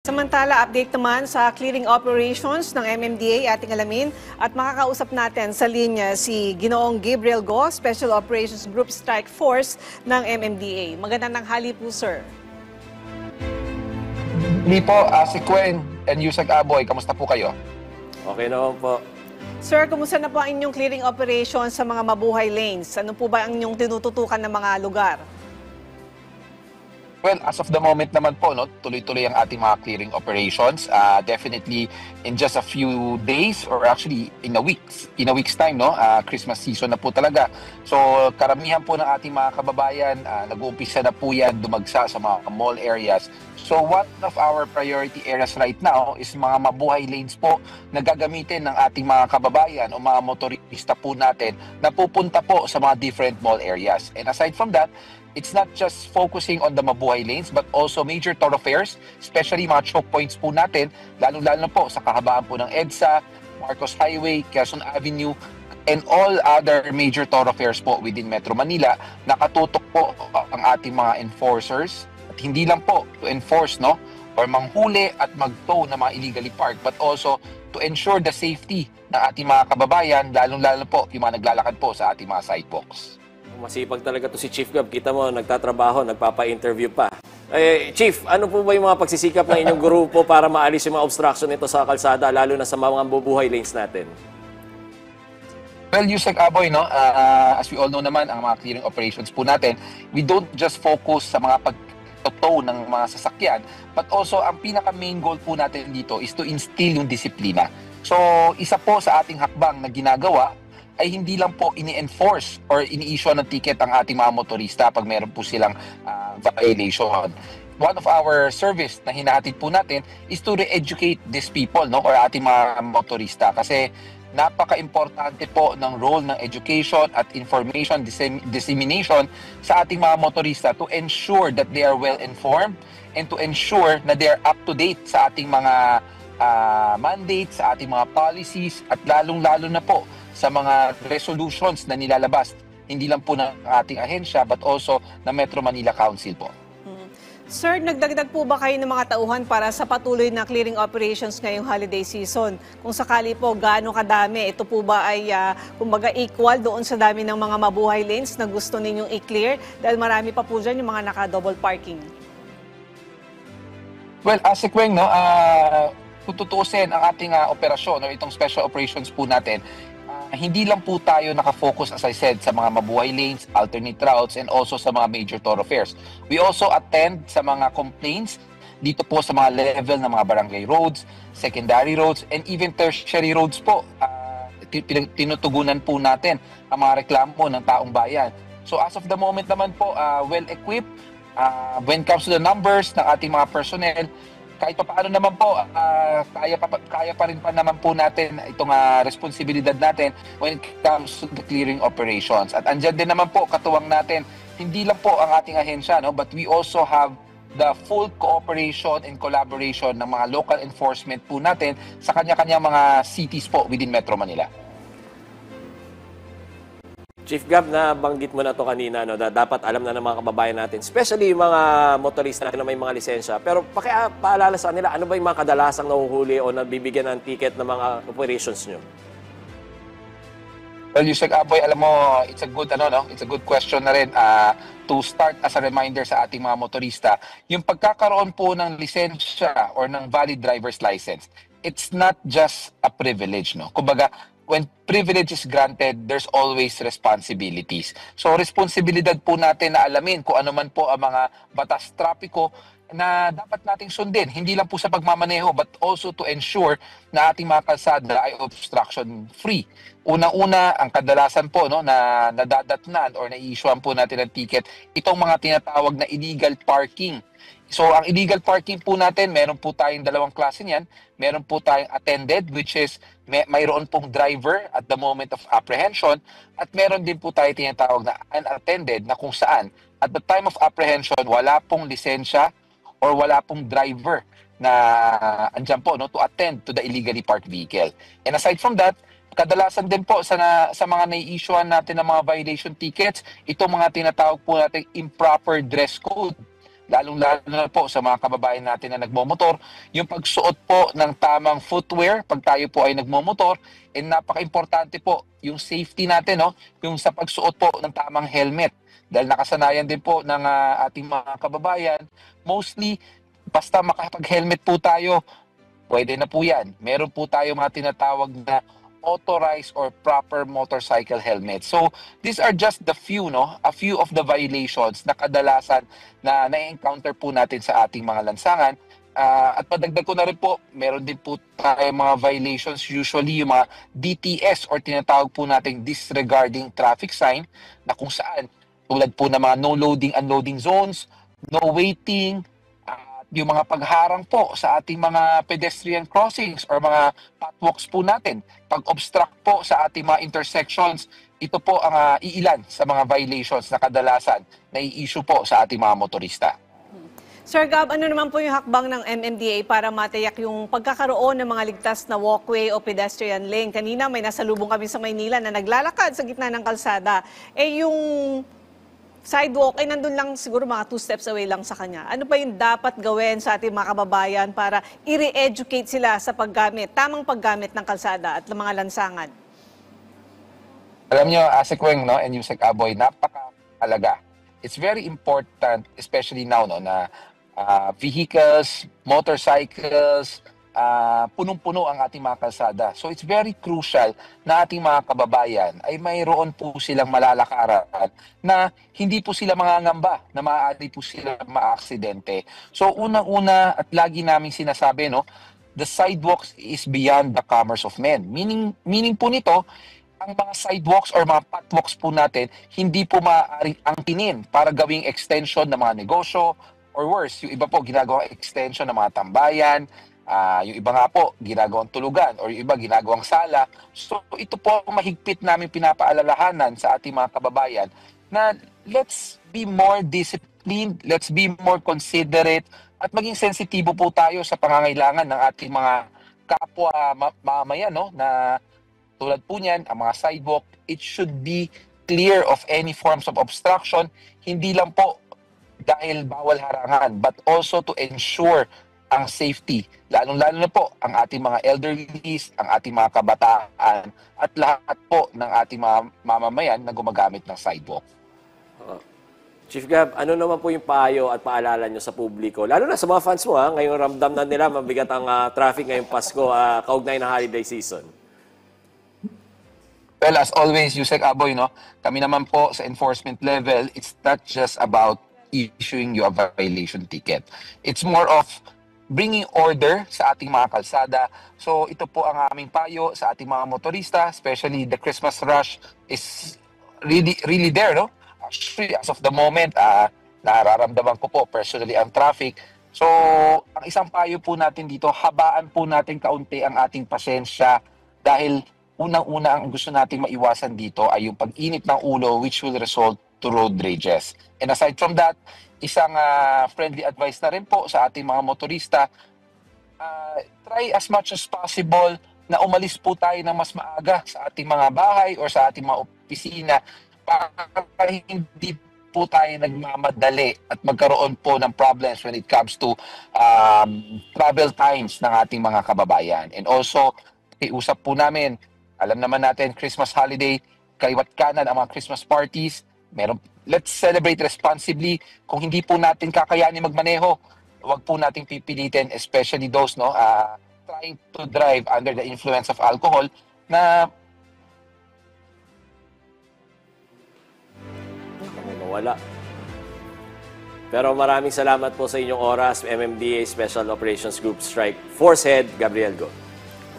Samantala, update naman sa clearing operations ng MMDA ating alamin at makakausap natin sa linya si Ginoong Gabriel Go, Special Operations Group Strike Force ng MMDA. Magandang tanghali po, sir. Hindi po, si Quen and Yusek Aboy, kamusta po kayo? Okay naman po. Sir, kumusta na po ang inyong clearing operations sa mga mabuhay lanes? Ano po ba ang inyong tinututukan ng mga lugar? Well, as of the moment naman po, no, tuloy-tuloy ang ating mga clearing operations. Definitely in just a few days or actually in a week's time, no, Christmas season na po talaga. So karamihan po ng ating mga kababayan, nag-uumpisa na po yan dumagsa sa mga mall areas. So one of our priority areas right now is mga mabuhay lanes po na gagamitin ng ating mga kababayan o mga motorista po natin na pupunta po sa mga different mall areas. And aside from that, it's not just focusing on the mabuhay lanes but also major thoroughfares, especially mga choke points po natin, lalo-lalo na po sa kahabaan po ng EDSA, Marcos Highway, Quezon Avenue, and all other major thoroughfares po within Metro Manila. Nakatutok po ang ating mga enforcers at hindi lang po to enforce, no, or manghuli at mag-tow na mga illegally parked, but also to ensure the safety ng ating mga kababayan, lalo-lalo po yung mga naglalakad po sa ating mga sidewalks. Masipag talaga to si Chief Gab. Kita mo, nagtatrabaho, nagpapa-interview pa. Chief, ano po ba yung mga pagsisikap ng inyong grupo para maalis yung mga obstruction nito sa kalsada, lalo na sa mga bubuhay lanes natin? Well, Yusek Aboy, no, as we all know naman, ang mga clearing operations po natin, we don't just focus sa mga pagtotow ng mga sasakyan, but also ang pinaka-main goal po natin dito is to instill yung disiplina. So, isa po sa ating hakbang na ginagawa ay hindi lang po ini-enforce or ini-issue ng ticket ang ating mga motorista pag meron po silang violation. One of our service na hinahatid po natin is to re-educate these people, no, or ating mga motorista, kasi napaka-importante po ng role ng education at information dissemination sa ating mga motorista to ensure that they are well informed and to ensure na they are up to date sa ating mga mandates, sa ating mga policies, at lalong-lalo na po sa mga resolutions na nilalabas, hindi lang po ng ating ahensya but also ng Metro Manila Council po. Sir, nagdagdag po ba kayo ng mga tauhan para sa patuloy na clearing operations ngayong holiday season? Kung sakali po, gaano kadami? Ito po ba ay kumbaga equal doon sa dami ng mga mabuhay lanes na gusto ninyong i-clear? Dahil marami pa po dyan yung mga naka-double parking. Well, as a Kweng, no, kung tutuusin ang ating operasyon o itong special operations po natin, hindi lang po tayo nakafocus, as I said, sa mga mabuhay lanes, alternate routes, and also sa mga major thoroughfares. We also attend sa mga complaints dito po sa mga level ng mga barangay roads, secondary roads, and even tertiary roads po. Tinutugunan po natin ang mga reklamo ng taong bayan. So as of the moment naman po, well-equipped when it comes to the numbers ng ating mga personnel. Kahit pa paano naman po, kaya pa rin pa naman po natin itong responsibilidad natin when it comes to the clearing operations. At andyan din naman po, katuwang natin, hindi lang po ang ating ahensya, no, but we also have the full cooperation and collaboration ng mga local enforcement po natin sa kanya-kanya mga cities po within Metro Manila. Chief Gab, nabanggit mo na to kanina, no, na dapat alam na ng mga kababayan natin, especially yung mga motorista natin na may mga lisensya. Pero paalala sa kanila, ano ba yung mga kadalasang nahuhuli o nabibigyan ng ticket ng mga operations nyo? Well, Yusek Aboy, alam mo, it's a good question na rin to start as a reminder sa ating mga motorista. Yung pagkakaroon po ng lisensya or ng valid driver's license, it's not just a privilege, no? Kumbaga, when privilege is granted, there's always responsibilities. So, responsibilidad po natin na alamin kung ano man po ang mga batas trapiko na dapat nating sundin. Hindi lang po sa pagmamaneho, but also to ensure na ating mga kalsada ay obstruction-free. Una-una, ang kadalasan po, no, na nadadatnan or na-i-issuean po natin ng ticket, itong mga tinatawag na illegal parking. So, ang illegal parking po natin, meron po tayong dalawang klase niyan. Meron po tayong attended, which is mayroon pong driver at the moment of apprehension. At meron din po tayo tinatawag na unattended, na kung saan at the time of apprehension, wala pong lisensya or wala pong driver na andyan po, no, to attend to the illegally parked vehicle. And aside from that, kadalasan din po sa mga nai-issuean natin ng mga violation tickets, itong mga tinatawag po natin improper dress code lalong-lalo na po sa mga kababayan natin na nagmomotor, yung pagsuot po ng tamang footwear pag tayo po ay nagmomotor, and napaka-importante po yung safety natin, no? Yung sa pagsuot po ng tamang helmet. Dahil nakasanayan din po ng ating mga kababayan, mostly, basta makapag-helmet po tayo, pwede na po yan. Meron po tayo mga tinatawag na authorized or proper motorcycle helmet. So, these are just the few, no? A few of the violations na kadalasan na na-encounter po natin sa ating mga lansangan. At padagdag ko na rin po, meron din po tayo mga violations, usually yung mga DTS or tinatawag po nating disregarding traffic sign, na kung saan tulad po ng mga no loading, unloading zones, no waiting, yung mga pagharang po sa ating mga pedestrian crossings or mga pathwalks po natin, pag-obstruct po sa ating mga intersections, ito po ang iilan sa mga violations na kadalasan na i-issue po sa ating mga motorista. Sir Gab, ano naman po yung hakbang ng MMDA para matiyak yung pagkakaroon ng mga ligtas na walkway o pedestrian lane? Kanina may nasalubong kami sa Maynila na naglalakad sa gitna ng kalsada. Yung sidewalk ay nandun lang siguro mga 2 steps away lang sa kanya. Ano pa yung dapat gawin sa ating mga kababayan para i-re-educate sila sa paggamit, tamang paggamit ng kalsada at ng mga lansangan? Alam nyo, Asekweng, no, and Yusek Aboy, napakahalaga. It's very important, especially now, no, na vehicles, motorcycles, punong-puno ang ating mga kalsada. So it's very crucial na ating mga kababayan ay mayroon po silang malalakaran na hindi po sila mangangamba na maaari po sila maaksidente. So unang-una at lagi namin sinasabi, no, the sidewalks is beyond the commerce of men. Meaning po nito, ang mga sidewalks or mga pathwalks po natin hindi po maaaring angkinin para gawing extension ng mga negosyo, or worse, yung iba po ginagawang extension ng mga tambayan, yung iba nga po ginagawang tulugan, or yung iba ginagawang sala. So ito po mahigpit namin pinapaalalahanan sa ating mga kababayan na let's be more disciplined, let's be more considerate, at maging sensitibo po tayo sa pangangailangan ng ating mga kapwa mamamayan, no, na tulad po niyan, ang mga sidewalk, it should be clear of any forms of obstruction, hindi lang po dahil bawal harangan, but also to ensure ang safety, lalong-lalo na po ang ating mga elderlies, ang ating mga kabataan, at lahat po ng ating mga mamamayan na gumagamit ng sidewalk. Chief Gab, ano naman po yung payo at paalala nyo sa publiko? Lalo na sa mga fans mo, ngayong ramdam na nila, mabigat ang traffic ngayong Pasko, kaugnay ng holiday season. Well, as always, Yusek Aboy, no, kami naman po sa enforcement level, it's not just about issuing you a violation ticket. It's more of bringing order sa ating mga kalsada. So ito po ang aming payo sa ating mga motorista, especially the Christmas rush is really there, no? Actually, as of the moment, nararamdaman ko po personally ang traffic. So ang isang payo po natin dito, habaan po natin kaunti ang ating pasensya dahil unang-una ang gusto nating maiwasan dito ay yung pag-init ng ulo, which will result to road rages. And aside from that, isang friendly advice na rin po sa ating mga motorista, try as much as possible na umalis po tayo ng mas maaga sa ating mga bahay or sa ating mga opisina para hindi po tayo nagmamadali at magkaroon po ng problems when it comes to travel times ng ating mga kababayan. And also, iusap po namin, alam naman natin, Christmas holiday, kaliwat kanan ang mga Christmas parties, let's celebrate responsibly. Kung hindi po natin kakayanin magmaneho, wag po nating pipilitin, especially those trying to drive under the influence of alcohol na wala. Pero maraming salamat po sa inyong oras, MMDA Special Operations Group Strike Force Head Gabriel Go.